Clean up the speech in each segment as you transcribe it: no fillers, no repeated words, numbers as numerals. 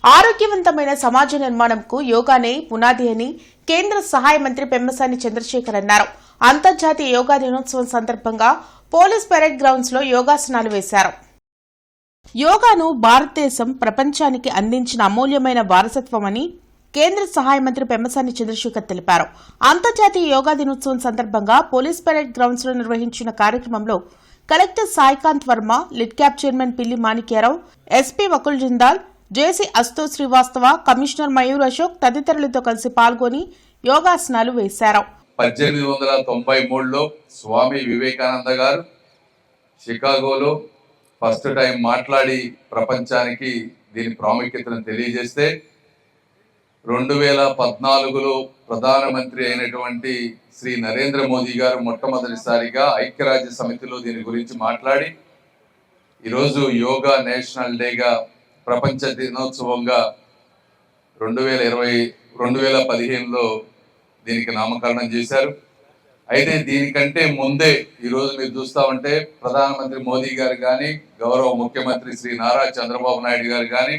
ఆరోగ్యవంతమైన సమాజ నిర్మాణంకు యోగానే పునాది అని కేంద్ర సహాయ మంత్రి పెమ్మసాని చంద్రశేఖర్ అన్నారు. అంతర్జాతీయ యోగా దినోత్సవం సందర్భంగా పోలీస్ పెరేడ్ గ్రౌండ్స్ లో యోగాసనాలు వేశారు. యోగాను భారతదేశం ప్రపంచానికి అందించిన అమూల్యమైన వారసత్వమని కేంద్ర సహాయ మంత్రి పెమ్మసాని చంద్రశేఖర్ తెలిపారు. అంతర్జాతీయ యోగా దినోత్సవం సందర్భంగా పోలీస్ పెరేడ్ గ్రౌండ్స్ లో నిర్వహించిన కార్యక్రమంలో collector Saikanth Varma, lid cap chairman పిల్లి మాణిక్యారావు, ఎస్పీ వకుల్ జిందాల్, జేసీ అస్తు శ్రీవాస్తవ, కమిషనర్ మయూర్ అశోక్ తదితరులతో కలిసి పాల్గొని యోగాసనాలు వేశారు. 1893లో స్వామి వివేకానంద గారు షికాగోలో ఫస్ట్ టైం మాట్లాడి ప్రపంచానికి దీని ప్రాముఖ్యతను తెలియజేస్తే 2014లో ప్రధానమంత్రి అయినటువంటి శ్రీ నరేంద్ర మోదీ గారు మొట్టమొదటిసారిగా ఐక్యరాజ్య సమితిలో దీని గురించి మాట్లాడి ఈరోజు యోగా నేషనల్ డేగా ప్రపంచ దినోత్సవంగా 2015లో దీనికి నామకరణం చేశారు. అయితే దీనికంటే ముందే ఈరోజు మీరు చూస్తా ఉంటే ప్రధానమంత్రి మోదీ గారు కానీ, గౌరవ ముఖ్యమంత్రి శ్రీ నారా చంద్రబాబు నాయుడు గారు కానీ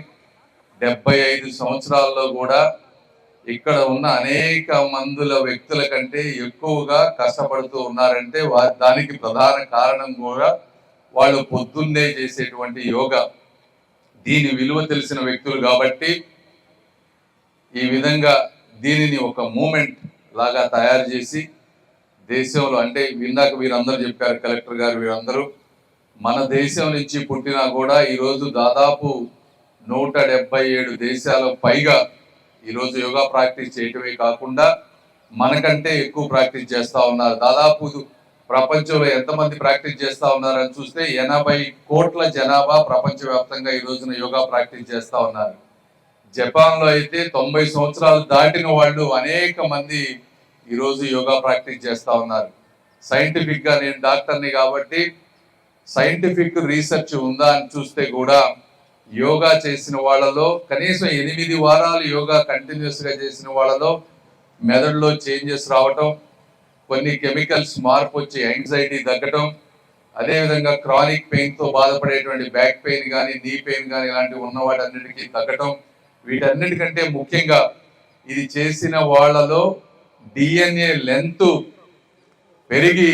75 సంవత్సరాల్లో కూడా ఇక్కడ ఉన్న అనేక మందుల వ్యక్తుల కంటే ఎక్కువగా కష్టపడుతూ ఉన్నారంటే దానికి ప్రధాన కారణం కూడా వాళ్ళు పొద్దున్నే చేసేటువంటి యోగా. దీని విలువ తెలిసిన వ్యక్తులు కాబట్టి ఈ విధంగా దీనిని ఒక మూమెంట్ లాగా తయారు చేసి దేశంలో, అంటే ఇందాక వీరందరూ చెప్పారు, కలెక్టర్ గారు వీరందరూ మన దేశం నుంచి పుట్టినా కూడా ఈరోజు దాదాపు 177 దేశాల పైగా ఈరోజు యోగా ప్రాక్టీస్ చేయటమే కాకుండా మనకంటే ఎక్కువ ప్రాక్టీస్ చేస్తూ ఉన్నారు. దాదాపు ప్రపంచంలో ఎంతమంది ప్రాక్టీస్ చేస్తూ ఉన్నారని చూస్తే 80 కోట్ల జనాభా ప్రపంచవ్యాప్తంగా ఈ రోజున యోగా ప్రాక్టీస్ చేస్తూ ఉన్నారు. జపాన్లో అయితే 90 సంవత్సరాలు దాటిన వాళ్ళు అనేక మంది ఈరోజు యోగా ప్రాక్టీస్ చేస్తూ ఉన్నారు. సైంటిఫిక్గా నేను డాక్టర్ని కాబట్టి సైంటిఫిక్ రీసెర్చ్ ఉందా అని చూస్తే కూడా యోగా చేసిన వాళ్ళలో కనీసం 8 వారాలు యోగా కంటిన్యూస్గా చేసిన వాళ్ళలో మెదడులో చేంజెస్ రావటం, కొన్ని కెమికల్స్ మార్పు వచ్చి యాంగ్జైటీ తగ్గటం, అదేవిధంగా క్రానిక్ పెయిన్తో బాధపడేటువంటి బ్యాక్ పెయిన్ కానీ, నీ పెయిన్ కానీ ఇలాంటివి ఉన్న వాటన్నిటికీ తగ్గటం, వీటన్నిటికంటే ముఖ్యంగా ఇది చేసిన వాళ్ళలో DNA లెంత్ పెరిగి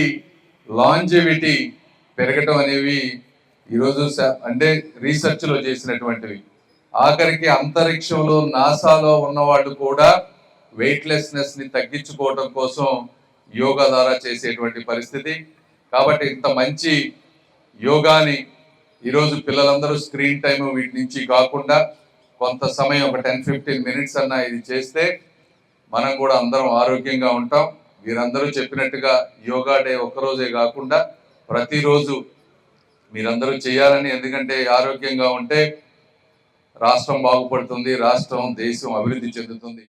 లాంజివిటీ పెరగటం అనేవి ఈరోజు అంటే రీసెర్చ్లో చేసినటువంటివి. ఆఖరికి అంతరిక్షంలో నాసాలో ఉన్నవాళ్ళు కూడా వెయిట్లెస్నెస్ని తగ్గించుకోవడం కోసం యోగా ద్వారా చేసేటువంటి పరిస్థితి. కాబట్టి ఇంత మంచి యోగాని ఈరోజు పిల్లలందరూ స్క్రీన్ టైం వీటి నుంచి కాకుండా కొంత సమయం ఒక 10-15 మినిట్స్ అన్నా ఇది చేస్తే మనం కూడా అందరం ఆరోగ్యంగా ఉంటాం. వీరందరూ చెప్పినట్టుగా యోగా డే ఒక్కరోజే కాకుండా ప్రతిరోజు మీరందరూ చేయాలని, ఎందుకంటే ఆరోగ్యంగా ఉంటే రాష్ట్రం బాగుపడుతుంది, రాష్ట్రం దేశం అభివృద్ధి చెందుతుంది.